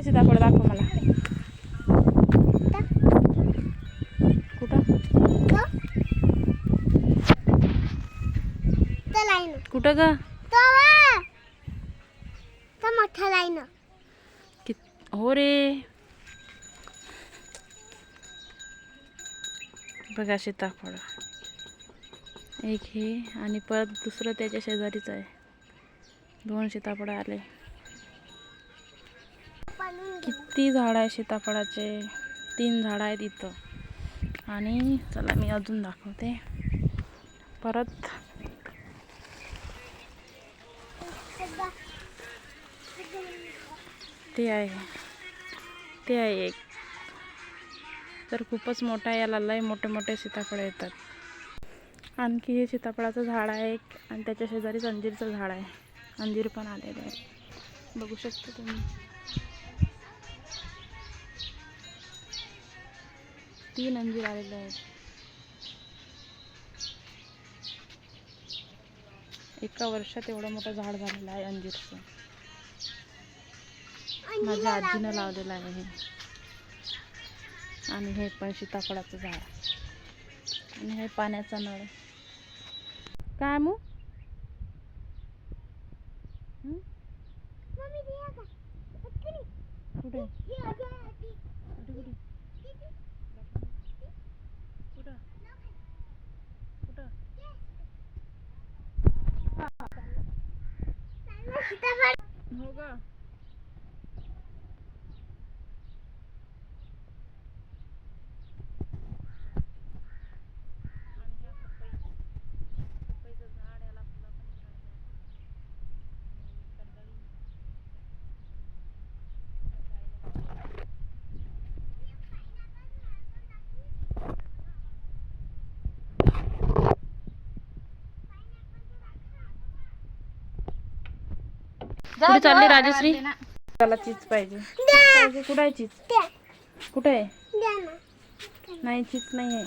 सीताफळ दाखव मला. कुठं कुठं ग? मोठा लाईन. हो रे, बघा सीताफळ एक हे आणि परत दुसरं त्याच्या शेजारीच आहे. 2 सीताफळ आले. किती झाड आहे सीताफळाचे. 3 झाड आहेत इथं. आणि चला मी अजून दाखवते. परत ते आहे एक. तर खूपच मोठा, याला लय मोठे मोठे सीताफळ येतात. आणखी हे सीताफळाचं झाड आहे एक आणि त्याच्या शेजारीच अंजीरचं झाड आहे. अंजीर पण आलेले आहे, बघू शकता तुम्ही. 3 अंजीर आलेले आहेत. एका वर्षात एवढं मोठं झाड झालेलं आहे अंजीरचं. माझ्या आजीनं लावलेलं आहे हे. आणि हे पण सीताफळाचं झाड आणि हे पाण्याचा नळ. काय मग कुठे हो ग. कुठे चालली राजश्री? त्याला चीज पाहिजे. कुठे आहे चीज? कुठे आहे? नाही, चीज नाही आहे.